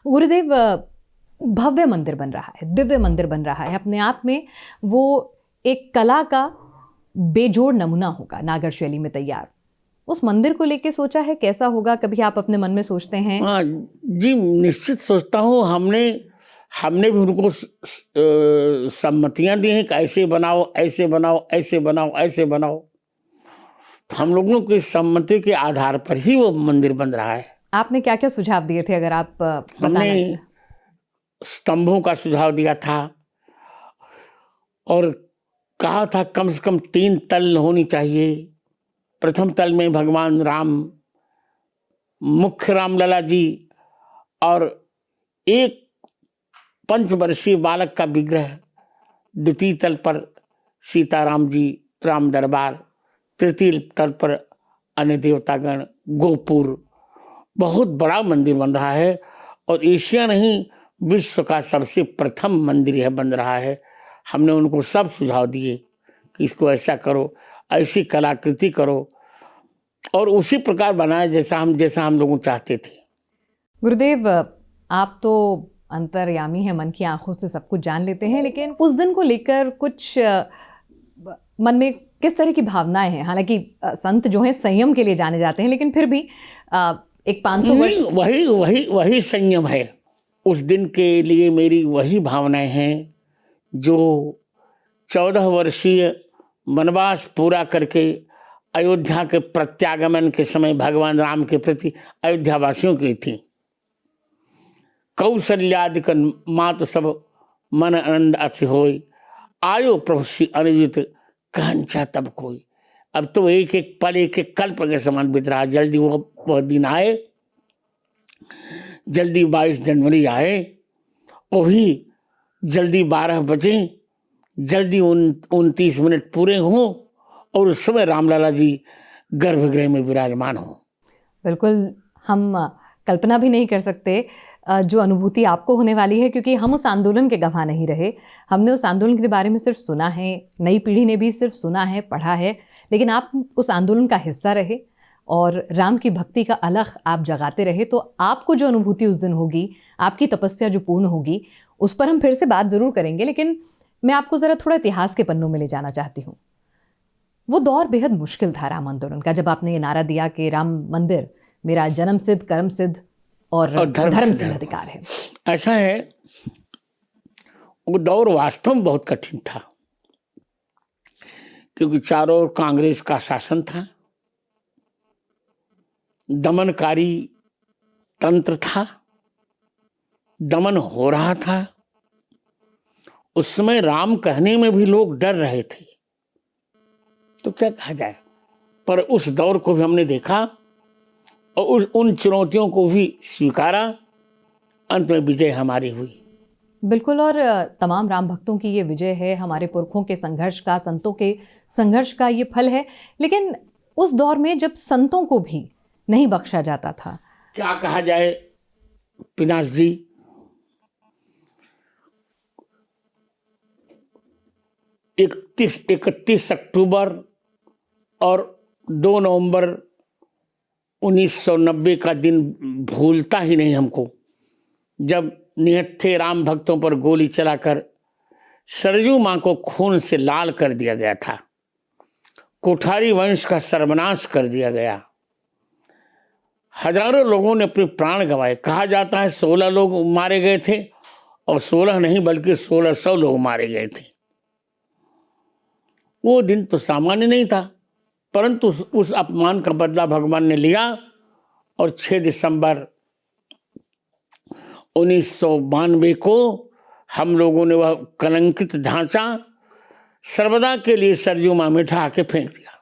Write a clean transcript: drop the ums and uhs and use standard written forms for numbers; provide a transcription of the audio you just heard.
गुरुदेव, भव्य मंदिर बन रहा है, दिव्य मंदिर बन रहा है। अपने आप में वो एक कला का बेजोड़ नमूना होगा, नागर शैली में तैयार। उस मंदिर को लेके सोचा है कैसा होगा? कभी आप अपने मन में सोचते हैं? हाँ जी, निश्चित सोचता हूँ। हमने भी उनको सम्मतियां दी हैं कि ऐसे बनाओ, ऐसे बनाओ, ऐसे बनाओ, ऐसे बनाओ। तो हम लोगों की सम्मति के आधार पर ही वो मंदिर बन रहा है। आपने क्या क्या सुझाव दिए थे, अगर आप बताना हमने चाहें? स्तंभों का सुझाव दिया था और कहा था कम से कम 3 तल होनी चाहिए। प्रथम तल में भगवान राम, मुख्य रामलला जी, और एक 5 वर्षीय बालक का विग्रह। द्वितीय तल पर सीताराम जी, राम दरबार। तृतीय तल पर अन्य देवतागण, गोपुर। बहुत बड़ा मंदिर बन रहा है और एशिया नहीं, विश्व का सबसे प्रथम मंदिर यह बन रहा है। हमने उनको सब सुझाव दिए कि इसको ऐसा करो, ऐसी कलाकृति करो और उसी प्रकार बनाए जैसा हम लोग चाहते थे। गुरुदेव, आप तो अंतर्यामी हैं, मन की आंखों से सब कुछ जान लेते हैं, लेकिन उस दिन को लेकर कुछ मन में किस तरह की भावनाएं हैं? हालांकि संत जो हैं संयम के लिए जाने जाते हैं, लेकिन फिर भी एक 500 वर्ष वही संयम है। उस दिन के लिए मेरी वही भावनाएं हैं जो 14 वर्षीय वनवास पूरा करके अयोध्या के प्रत्यागमन के समय भगवान राम के प्रति अयोध्या वासियों की थी। कौशल्यादिक मात सब मन आनंद अति होय, आयो प्रभु श्री अनुजित कहंचा तब कोई। अब तो एक एक पल, एक एक कल्प के समान बीत रहा। जल्दी वो दिन आए, जल्दी 22 जनवरी आए, वही जल्दी 12 बजे, जल्दी 29 मिनट पूरे हों और उस समय रामलला जी गर्भगृह में विराजमान हों। बिल्कुल, हम कल्पना भी नहीं कर सकते जो अनुभूति आपको होने वाली है, क्योंकि हम उस आंदोलन के गवाह नहीं रहे। हमने उस आंदोलन के बारे में सिर्फ सुना है, नई पीढ़ी ने भी सिर्फ सुना है, पढ़ा है, लेकिन आप उस आंदोलन का हिस्सा रहे और राम की भक्ति का अलख आप जगाते रहे। तो आपको जो अनुभूति उस दिन होगी, आपकी तपस्या जो पूर्ण होगी, उस पर हम फिर से बात ज़रूर करेंगे। लेकिन मैं आपको ज़रा थोड़ा इतिहास के पन्नों में ले जाना चाहती हूँ। वो दौर बेहद मुश्किल था राम आंदोलन का, जब आपने ये नारा दिया कि राम मंदिर मेरा जन्म सिद्ध, कर्म सिद्ध और धर्म सिद्ध अधिकार है। ऐसा है, वो दौर वास्तव में बहुत कठिन था, क्योंकि चारों ओर कांग्रेस का शासन था, दमनकारी तंत्र था, दमन हो रहा था। उस समय राम कहने में भी लोग डर रहे थे, तो क्या कहा जाए। पर उस दौर को भी हमने देखा और उन चुनौतियों को भी स्वीकारा। अंत में विजय हमारी हुई। बिल्कुल, और तमाम राम भक्तों की ये विजय है, हमारे पुरखों के संघर्ष का, संतों के संघर्ष का ये फल है। लेकिन उस दौर में जब संतों को भी नहीं बख्शा जाता था, क्या कहा जाए पिनाश जी, 31 अक्टूबर और 2 नवंबर 1990 का दिन भूलता ही नहीं हमको, जब निहत्थे राम भक्तों पर गोली चलाकर सरयू मां को खून से लाल कर दिया गया था। कोठारी वंश का सर्वनाश कर दिया गया। हजारों लोगों ने अपने प्राण गंवाए। कहा जाता है 16 लोग मारे गए थे, और 16 नहीं बल्कि 1600 लोग मारे गए थे। वो दिन तो सामान्य नहीं था, परंतु उस अपमान का बदला भगवान ने लिया और 6 दिसंबर 1992 को हम लोगों ने वह कलंकित ढांचा सर्वदा के लिए सरयू मां में ढहा के फेंक दिया।